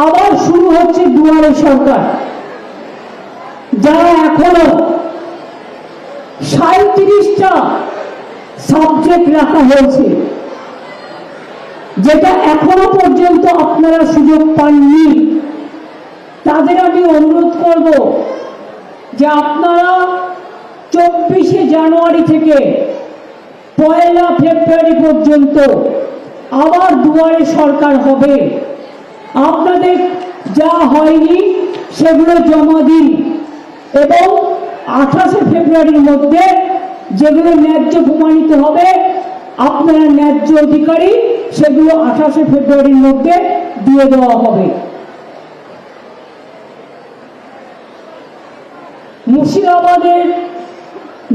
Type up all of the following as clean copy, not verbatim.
আবার শুরু হচ্ছে দুয়ারে সরকার, যারা এখনো 37টা সাবজেক্ট রাখা হয়েছে, যেটা এখনো পর্যন্ত আপনারা সুযোগ পাননি। তাদের আমি অনুরোধ করব যে আপনারা 24শে জানুয়ারি থেকে 1 ফেব্রুয়ারি পর্যন্ত আবার দুয়ারে সরকার হবে। আপনাদের যা হয়নি সেগুলো জমা দিন এবং 28শে ফেব্রুয়ারির মধ্যে যেগুলো ন্যায্য প্রমাণিত হবে, আপনারা ন্যায্য অধিকারী, সেগুলো 28শে ফেব্রুয়ারির মধ্যে দিয়ে দেওয়া হবে। মুর্শিদাবাদের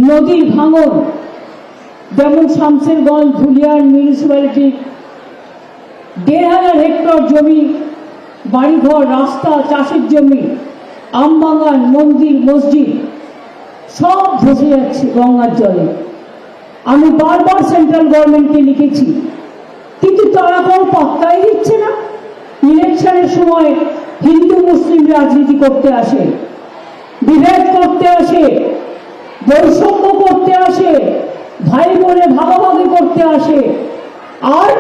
নদীর ভাঙন, যেমন শামসেরগঞ্জ ধুলিয়ান মিউনিসিপ্যালিটি 1,500 হেক্টর জমি, বাড়িঘর, রাস্তা, চাষের জমি, আমবাগান, মন্দির, মসজিদ সব ভেসে যাচ্ছে গঙ্গার জলে। আমি বারবার সেন্ট্রাল গভর্নমেন্টকে লিখেছি, কিন্তু তারা কোনো পাত্তাই দিচ্ছে না। ইলেকশনের সময় হিন্দু মুসলিম রাজনীতি করতে আসে, বিভেদ করতে আসে, বৈষম্য করতে আসে, ভাই বোনে ভাগাভাগি করতে আসে, আর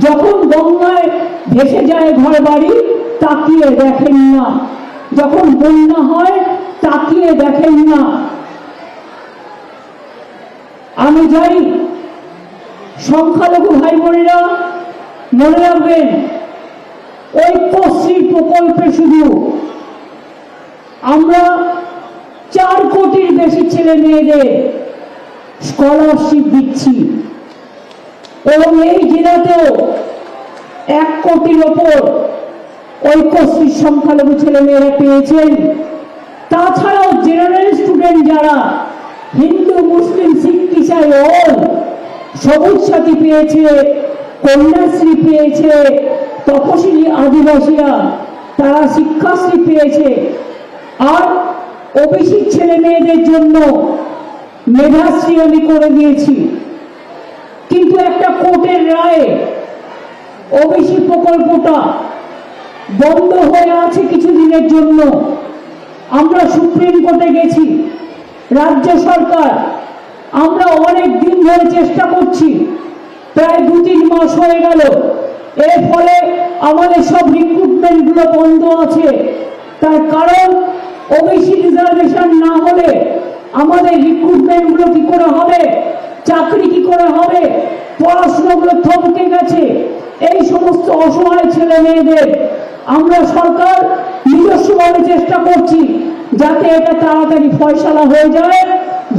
যখন গঙ্গায় ভেসে যায় ঘর বাড়ি তাকিয়ে দেখেন না, যখন বন্যা হয় তাকিয়ে দেখেন না। আমি জানি সংখ্যালঘু ভাই বোনেরা মনে রাখবেন, ঐক্যশ্রী প্রকল্পে শুধু আমরা 4 কোটির বেশি ছেলে মেয়েদের স্কলারশিপ দিচ্ছি এবং এই জেলাতেও 1 কোটির ওপর ঐক্যশ্রীর সংখ্যালঘু ছেলে মেয়েরা পেয়েছেন। তাছাড়াও জেনারেল স্টুডেন্ট যারা হিন্দু মুসলিম শিখ ইসাই অল সবুজ সাথী পেয়েছে, কন্যাশ্রী পেয়েছে, তপশিলি আদিবাসীরা তারা শিক্ষাশ্রী পেয়েছে। আর ওবিসি ছেলে মেয়েদের জন্য মেধাশ্রী আমি করে দিয়েছি, কিন্তু একটা কোর্টের রায়ে ওবিসি প্রকল্পটা বন্ধ হয়ে আছে কিছুদিনের জন্য। আমরা সুপ্রিম কোর্টে গেছি, রাজ্য সরকার, আমরা অনেক দিন ধরে চেষ্টা করছি, প্রায় 2-3 মাস হয়ে গেল। এর ফলে আমাদের সব রিক্রুটমেন্ট গুলো বন্ধ আছে। তার কারণ ওবিসি রিজার্ভেশন না হলে আমাদের রিক্রুটমেন্ট গুলো কি করে হবে, চাকরি কি করে হবে, পড়াশোনাগুলো থমকে গেছে। এই সমস্ত অসহায় ছেলে মেয়েদের আমরা সরকার নিজস্বভাবে চেষ্টা করছি যাতে এটা তাড়াতাড়ি ফয়সালা হয়ে যায়।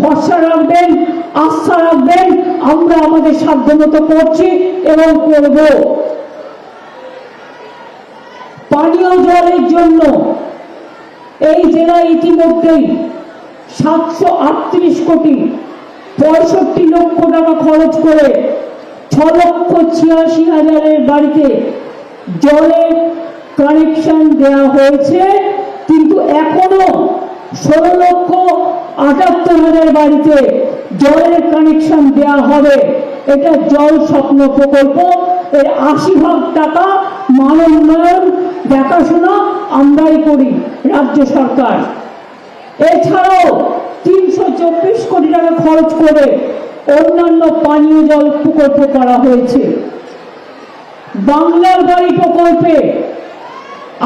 ভরসা রাখবেন, আস্থা রাখবেন, আমরা আমাদের সাধ্যমতো করছি এবং করব। পানীয় জলের জন্য এই জেলায় ইতিমধ্যেই 738 কোটি 65 লক্ষ টাকা খরচ করে 6,86,000 বাড়িতে জলের কানেকশন দেওয়া হয়েছে, কিন্তু এখনো 16,78,000 বাড়িতে জলের কানেকশন দেওয়া হবে। এটা জল স্বপ্ন প্রকল্প। এর 80% টাকা মান উন্নয়ন দেখাশোনা আমরাই করি, রাজ্য সরকার। এছাড়াও 324 কোটি টাকা খরচ করে অন্যান্য পানীয় জল প্রকল্প করা হয়েছে। বাংলার বাড়ি প্রকল্পে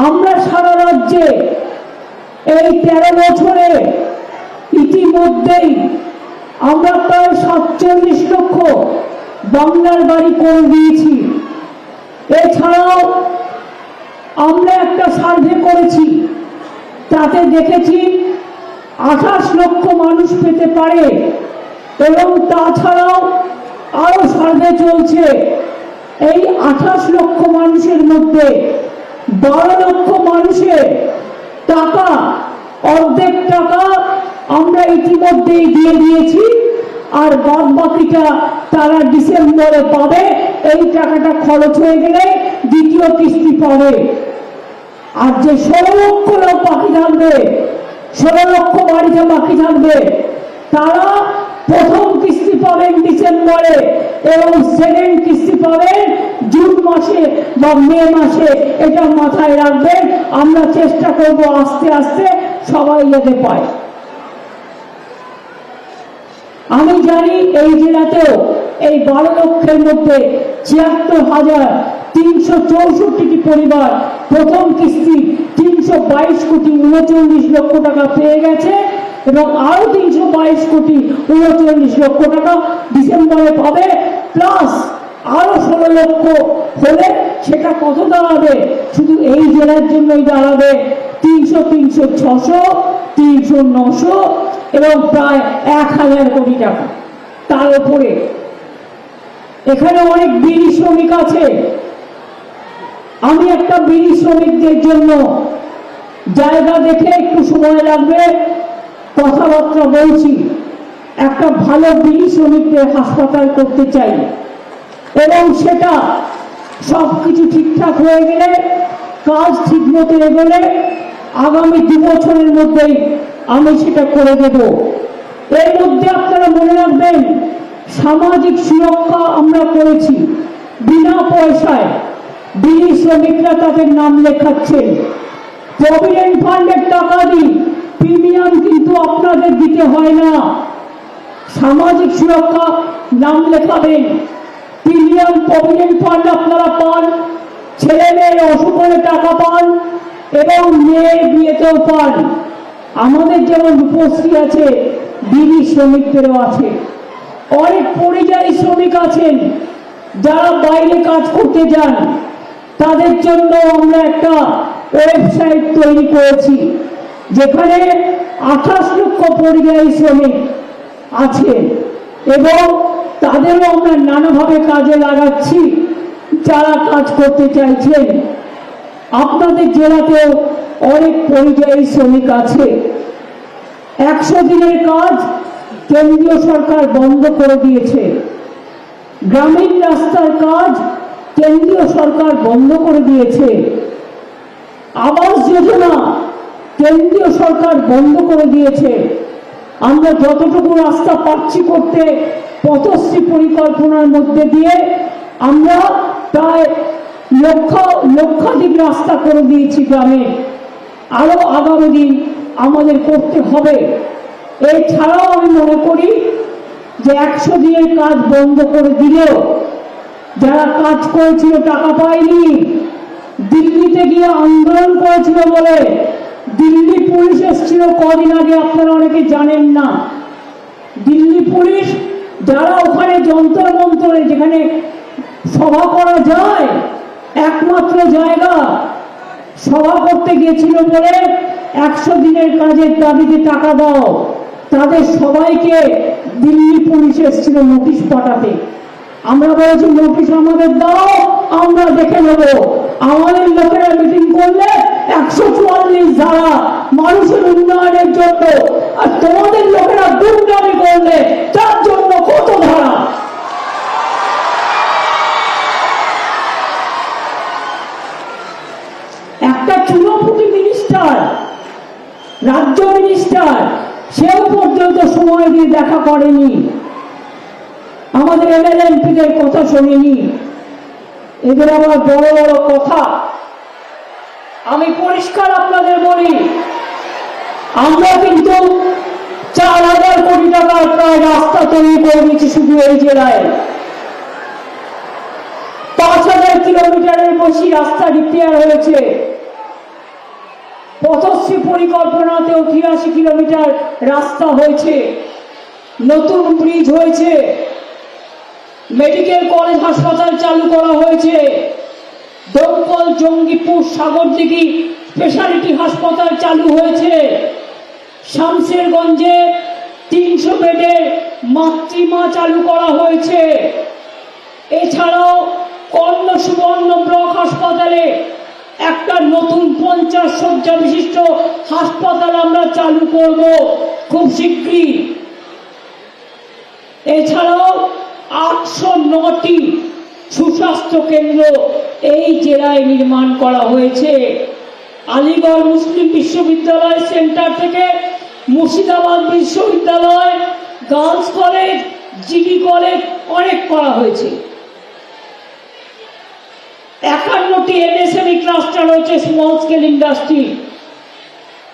আমরা সারা রাজ্যে এই 13 বছরে ইতিমধ্যেই আমরা প্রায় 47 লক্ষ বাংলার বাড়ি করে দিয়েছি। এছাড়াও আমরা একটা সার্ভে করেছি, তাতে দেখেছি 28 লক্ষ মানুষ পেতে পারে এবং তাছাড়াও আরো সার্ভে চলছে। এই 28 লক্ষ মানুষের মধ্যে 12 লক্ষ মানুষের টাকা, অর্ধেক টাকা আমরা ইতিমধ্যেই দিয়ে দিয়েছি, আর বাদ বাকিটা তারা ডিসেম্বরে পাবে। এই টাকাটা খরচ হয়ে গেলে দ্বিতীয় কিস্তি পাবে। আর যে 16 লক্ষ লোক বাকি থাকবে, 16 লক্ষ বাড়িতে বাকি থাকবে, তারা প্রথম কিস্তি পাবেন ডিসেম্বরে এবং সেকেন্ড কিস্তি পাবেন জুন মাসে বা মে মাসে, এটা মাথায় রাখবেন। আমরা চেষ্টা করব আস্তে আস্তে সবাই যাতে পায়। আমি জানি এই জেলাতেও এই 12 লক্ষের মধ্যে ৭৬,৩৬৪টি পরিবার প্রথম কিস্তি ৩২২,39,লক্ষ টাকা পেয়ে গেছে এবং আরো ৩22,39,লক্ষ টাকা ডিসেম্বরে পাবে, প্লাস আরো 16 লক্ষ হলে সেটা কত দাঁড়াবে? শুধু এই জেলার জন্যই দাঁড়াবে 300, 300, 600, 300, 900 এবং প্রায় 1000 কোটি টাকা। তার উপরে এখানে অনেক বিড়ি শ্রমিক আছে। আমি একটা বিড়ি শ্রমিকদের জন্য জায়গা দেখে একটু সময় লাগবে, কথাবার্তা বলছি, একটা ভালো বিড়ি শ্রমিকদের হাসপাতাল করতে চাই এবং সেটা সবকিছু ঠিকঠাক হয়ে গেলে, কাজ ঠিক মতো এগোলে আগামী 2 বছরের মধ্যেই আমি সেটা করে দেব। এর মধ্যে আপনারা মনে রাখবেন, সামাজিক সুরক্ষা আমরা করেছি বিনা পয়সায়। বিড়ি শ্রমিকরা তাদের নাম লেখাচ্ছেন, প্রভিডেন্ট ফান্ডের টাকা দিই, প্রিমিয়াম কিন্তু আপনাদের দিতে হয় না। সামাজিক সুরক্ষা নাম লেখাবেন, প্রিমিয়াম প্রভিডেন্ট ফান্ড আপনারা পান, ছেলে মেয়ের অসুখ হলে টাকা পান এবং মেয়ের বিয়েতেও পান। আমাদের যেমন রূপশ্রী আছে, বিড়ি শ্রমিকদেরও আছে। অনেক পরিযায়ী শ্রমিক আছেন যারা বাইরে কাজ করতে যান, তাদের জন্য আমরা একটা ওয়েবসাইট তৈরি করেছি যেখানে 28 লক্ষ পরিযায়ী শ্রমিক আছে এবং তাদেরও আমরা নানাভাবে কাজে লাগাচ্ছি যারা কাজ করতে চাইছেন। আপনাদের জেলাতেও অনেক পরিযায়ী শ্রমিক আছে। 100 দিনের কাজ কেন্দ্রীয় সরকার বন্ধ করে দিয়েছে, গ্রামীণ রাস্তার কাজ কেন্দ্রীয় সরকার বন্ধ করে দিয়েছে, আবাস যোজনা কেন্দ্রীয় সরকার বন্ধ করে দিয়েছে। আমরা যতটুকু রাস্তা পাচ্ছি করতে, পথশ্রী পরিকল্পনার মধ্যে দিয়ে আমরা প্রায় লক্ষাধিক রাস্তা করে দিয়েছি গ্রামে। আরো আগামী দিন আমাদের করতে হবে। এছাড়াও আমি মনে করি যে 100 দিনের কাজ বন্ধ করে দিলেও যারা কাজ করেছিল টাকা পায়নি, দিল্লিতে গিয়ে আন্দোলন করেছিল বলে দিল্লি পুলিশ এসেছিল কদিন আগে, আপনারা অনেকে জানেন না। দিল্লি পুলিশ যারা ওখানে যন্তর মন্তরে, যেখানে সভা করা যায় একমাত্র জায়গা, সভা করতে গিয়েছিল বলে 100 দিনের কাজের দাবিতে টাকা দাও, তাদের সবাইকে দিল্লি পুলিশ এসেছিল নোটিশ পাঠাতে। আমরা বলেছি নোটিশ আমাদের দাও, আমরা দেখে নেব। আমাদের লোকেরা মিটিং করলে 144 ধারা মানুষের উন্নয়নের জন্য, আর তোমাদের লোকেরা দুর্নামি করলে তার জন্য কত ধারা। একটা চুনোপুটি মিনিস্টার, রাজ্য মিনিস্টার, সেও পর্যন্ত সময় দিয়ে দেখা করেনি, আমাদের এমএলএ এমপিদের কথা শোনেনি। এদের আবার বড় বড় কথা। আমি পরিষ্কার আপনাদের বলি, আমরা কিন্তু 4000 কোটি টাকার প্রায় রাস্তা তৈরি করে দিচ্ছি শুধু এই জেলায়। 5000 কিলোমিটারের বেশি রাস্তা রিপেয়ার হয়েছে। পথশ্রী পরিকল্পনাতে 83 কিলোমিটার রাস্তা হয়েছে, নতুন ব্রিজ হয়েছে, মেডিকেল কলেজ হাসপাতাল চালু করা হয়েছে, দমকল, জঙ্গিপুর, সাগরদিঘি স্পেশালিটি হাসপাতাল চালু হয়েছে, শামশেরগঞ্জে 300 বেডের মাতৃমা চালু করা হয়েছে। এছাড়াও কর্ণ সুবর্ণ ব্লক হাসপাতালে একটা নতুন 50 শয্যা বিশিষ্ট হাসপাতাল আমরা চালু করব খুব শীঘ্রই। এছাড়াও 809টি সুস্বাস্থ্য কেন্দ্র এই জেলায় নির্মাণ করা হয়েছে। আলিগড় মুসলিম বিশ্ববিদ্যালয় সেন্টার থেকে মুর্শিদাবাদ বিশ্ববিদ্যালয়, গার্লস কলেজ, জিডি কলেজ অনেক করা হয়েছে। 51টি এমএসএমই ক্লাস্টার রয়েছে, স্মল স্কেল ইন্ডাস্ট্রি।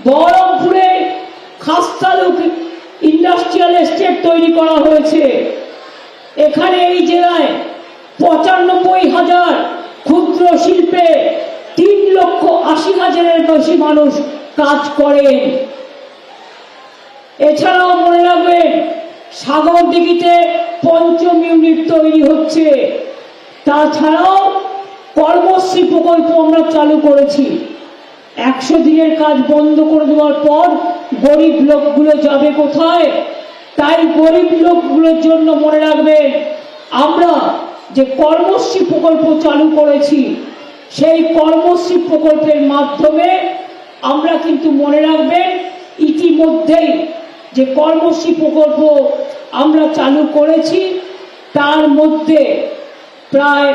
বহরমপুরে খাস্তালুক ইন্ডাস্ট্রিয়াল এস্টেট তৈরি করা হয়েছে। এখানে এই জেলায় 95,000 ক্ষুদ্র শিল্পে 3,80,000-এর বেশি মানুষ কাজ করেন। এছাড়াও মনে রাখবেন, সাগরদিঘিতে 5ম ইউনিট তৈরি হচ্ছে। তাছাড়াও কর্মশ্রী প্রকল্প আমরা চালু করেছি। 100 দিনের কাজ বন্ধ করে দেওয়ার পর গরিব লোকগুলো যাবে কোথায়? তাই গরিব লোকগুলোর জন্য মনে রাখবেন, আমরা যে কর্মশ্রী প্রকল্প চালু করেছি, সেই কর্মশ্রী প্রকল্পের মাধ্যমে আমরা কিন্তু মনে রাখবেন, ইতিমধ্যেই যে কর্মশ্রী প্রকল্প আমরা চালু করেছি তার মধ্যে প্রায়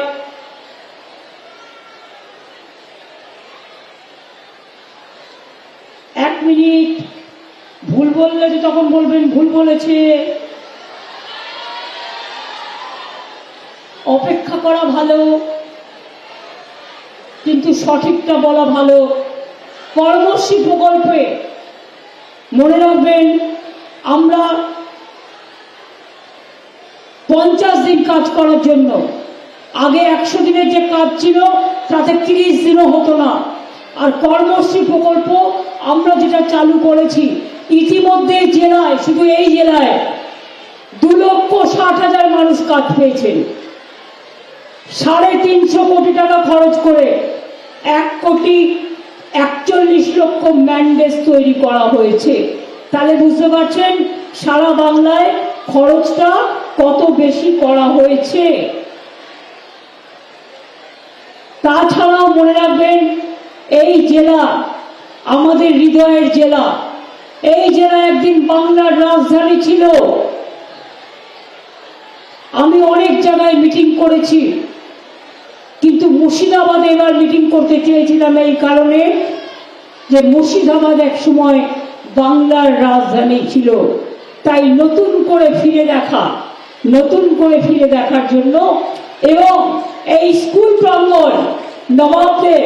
1 মিনিট ভুল বললে যে তখন বলবেন ভুল বলেছে। অপেক্ষা করা ভালো, কিন্তু সঠিকটা বলা ভালো। কর্মশ্রী প্রকল্পে মনে রাখবেন, আমরা 50 দিন কাজ করার জন্য, আগে 100 দিনের যে কাজ ছিল তাতে 30 দিনও হতো না। আর কর্মশ্রী প্রকল্প আমরা যেটা চালু করেছি, ইতিমধ্যে জেলায়, শুধু এই জেলায় 2,60,000 মানুষ কাজ পেয়েছেন। 350 কোটি টাকা খরচ করে 1,41,00,000 ম্যান্ডেজ তৈরি করা হয়েছে। তাহলে বুঝতে পারছেন সারা বাংলায় খরচটা কত বেশি করা হয়েছে। তাছাড়াও মনে রাখবেন, এই জেলা আমাদের হৃদয়ের জেলা। এই জেলা একদিন বাংলার রাজধানী ছিল। আমি অনেক জায়গায় মিটিং করেছি, কিন্তু মুর্শিদাবাদে এবার মিটিং করতে চেয়েছিলাম এই কারণে যে মুর্শিদাবাদ এক সময় বাংলার রাজধানী ছিল। তাই নতুন করে ফিরে দেখার জন্য, এবং এই স্কুল প্রাঙ্গণ নবাবদের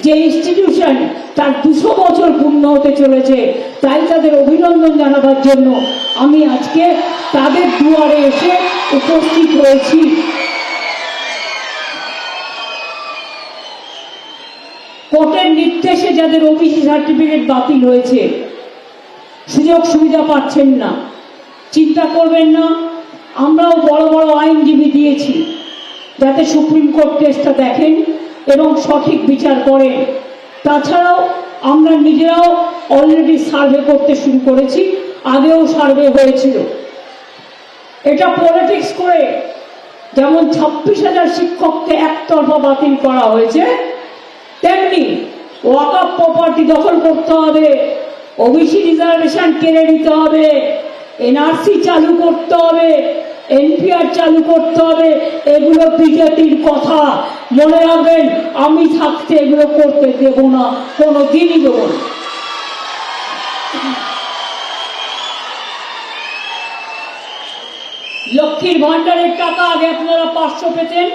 যে ইনস্টিটিউশন, তার 200 বছর পূর্ণ হতে চলেছে। তাই তাদের অভিনন্দন জানাবার জন্য আমি আজকে তাদের দুয়ারে এসে উপস্থিত হয়েছি। কোর্টের নির্দেশে যাদের ওবিসি সার্টিফিকেট বাতিল হয়েছে, সুযোগ সুবিধা পাচ্ছেন না, চিন্তা করবেন না। আমরাও বড় বড় আইনজীবী দিয়েছি, যাতে সুপ্রিম কোর্ট কেসটা দেখেন এবং সঠিক বিচার করেন। তাছাড়াও আমরা নিজেরাও অলরেডি সার্ভে করতে শুরু করেছি, আগেও সার্ভে হয়েছিল। এটা পলিটিক্স করে যেমন 26,000 শিক্ষককে একতরফা বাতিল করা হয়েছে, তেমনি ওয়াকফ প্রপার্টি দখল করতে হবে, ওবিসি রিজার্ভেশন কেড়ে নিতে হবে, এনআরসি চালু করতে হবে, এনপিআর চালু করতে হবে। এগুলো বিজেপির কথা, মনে রাখবেন। আমি থাকতে এগুলো করতে দেব না, কোনো দিনই দেব না। লক্ষ্মীর ভান্ডারের টাকা আগে আপনারা 500 পেতেন,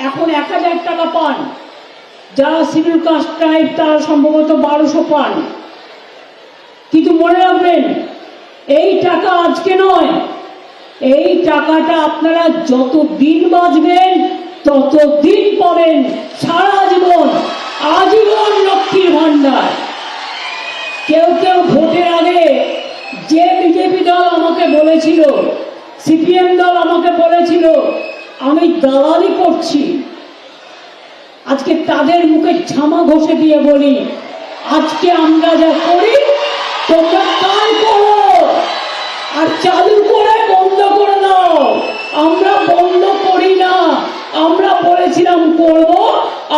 এখন 1,000 টাকা পান। যারা শিডিউল কাস্ট ট্রাইব তারা সম্ভবত 1200 পান। কিন্তু মনে রাখবেন, এই টাকা আজকে নয়, এই টাকাটা আপনারা যত দিন বাঁচবেন তত দিন পাবেন, সারা জীবন, আজীবন লক্ষ্মীর ভান্ডার। কেউ কেউ ভোটের আগে যে বিজেপি দল আমাকে বলেছিল, সিপিএম দল আমাকে বলেছিল আমি দালালি করছি, আজকে তাদের মুখে ঝামা ঘষে দিয়ে বলি, আজকে আমরা যা করি তোমরা কাল করো, আর চালু করে বন্ধ করে দাও। আমরা বন্ধ করি না, আমরা বলেছিলাম করব,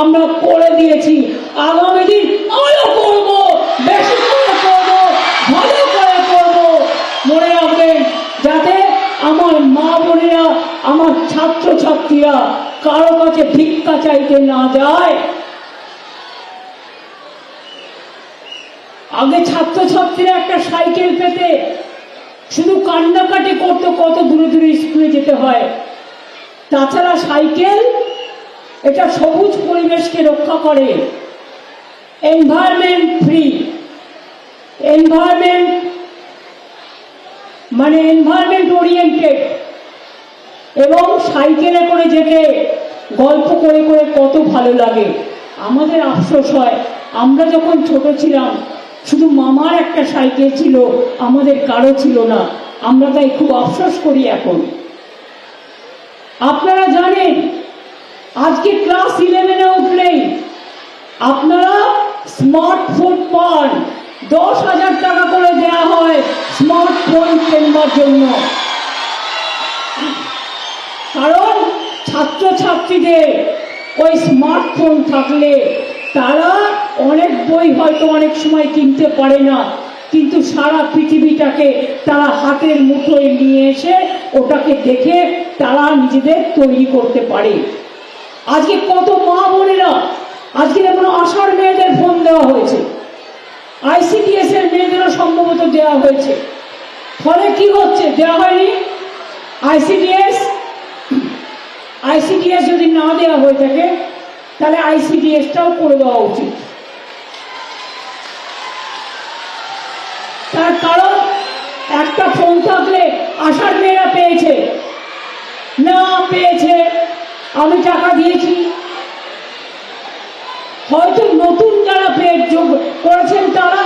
আমরা করে দিয়েছি। আগামী দিন আরো করব, বেশি করে করব, ভালো করে করব। মনে রাখবেন, যাতে আমার মা বোনেরা, আমার ছাত্র ছাত্রীরা কারো কাছে ভিক্ষা চাইতে না যায়। আগে ছাত্রছাত্রীরা একটা সাইকেল পেতে শুধু কান্নাকাটি করতে, কত দূরে দূরে স্কুলে যেতে হয়। তাছাড়া সাইকেল এটা সবুজ পরিবেশকে রক্ষা করে, এনভায়রনমেন্ট ফ্রি, এনভায়রনমেন্ট মানে এনভায়রনমেন্ট ওরিয়েন্টেড। এবং সাইকেলে করে যেতে গল্প করে করে কত ভালো লাগে। আমাদের আফসোস হয়, আমরা যখন ছোট ছিলাম শুধু মামার একটা সাইকেল ছিল, আমাদের কারো ছিল না। আমরা তাই খুব আফসোস করি এখন। আপনারা জানেন আজকে ক্লাস 11-এ উঠলেই আপনারা স্মার্টফোন পান, 10,000 টাকা করে দেওয়া হয় স্মার্টফোন কেনার জন্য। কারণ ছাত্রছাত্রীদের ওই স্মার্টফোন থাকলে তারা অনেক বই হয়তো অনেক সময় কিনতে পারে না, কিন্তু সারা পৃথিবীটাকে তারা হাতের মুঠোয় নিয়ে এসে ওটাকে দেখে তারা নিজেদের তৈরি করতে পারে। আজকে কত মা বোনেরা, আজকে যেমন আশার মেয়েদের ফোন দেওয়া হয়েছে, ICDS এর মেয়েদেরও সম্ভবত দেওয়া হয়েছে। ফলে কি হচ্ছে? দেওয়া হয়নি ICDS যদি না দেওয়া হয়ে থাকে তাহলে ICDSটাও করে দেওয়া উচিত। তার কারণ একটা ফোন থাকলে আশার মেয়েরা পেয়েছে, না পেয়েছে আমি টাকা দিয়েছি, হয়তো নতুন যারা পেয়ে যোগ করেছেন তারা।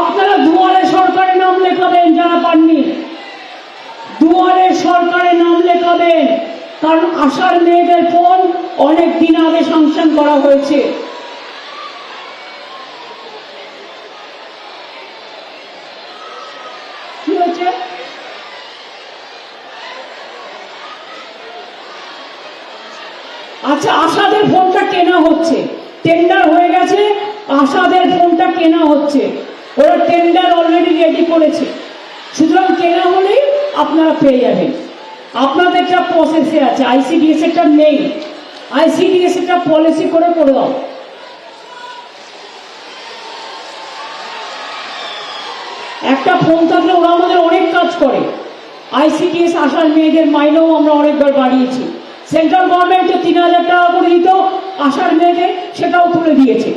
আপনারা দুয়ারে সরকারে নাম লেখাবেন, যারা পাননি দুয়ারে সরকারে নাম লেখাবেন, কারণ আশার মেয়েদের ফোন অনেক দিন আগে স্যাংশন করা হয়েছে। কি হয়েছে? আচ্ছা, আশাদের ফোনটা কেনা হচ্ছে, টেন্ডার হয়ে গেছে, আশাদের ফোনটা কেনা হচ্ছে, ওরা টেন্ডার অলরেডি রেডি করেছে। সুতরাং কেনা হলেই আপনারা পেয়ে যাবেন। আপনাদেরটা প্রসেসে আছে, ICDS এরটা নেই। ICDS এরটা পলিসি করে দাও। একটা ফোন থাকলে ওরা আমাদের অনেক কাজ করে। ICDS আশার মেয়েদের মাইনেও আমরা অনেকবার বাড়িয়েছি। সেন্ট্রাল গভর্নমেন্ট তো 3,000 টাকা করে দিত আশার মেয়েদের, সেটাও তুলে দিয়েছে।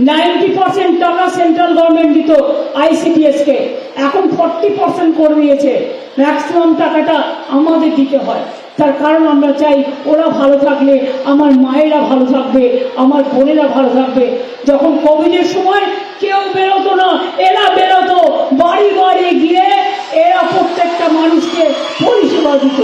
90% টাকা সেন্ট্রাল গভর্নমেন্ট দিত ICDS কে, এখন 40% করে দিয়েছে। ম্যাক্সিমাম টাকাটা আমাদের দিতে হয়। তার কারণ আমরা চাই ওরা ভালো থাকলে আমার মায়েরা ভালো থাকবে, আমার বোনেরা ভালো থাকবে। যখন কোভিডের সময় কেউ বেরোতো না, এরা বেরোতো, বাড়ি বাড়ি গিয়ে এরা প্রত্যেকটা মানুষকে পরিষেবা দিত।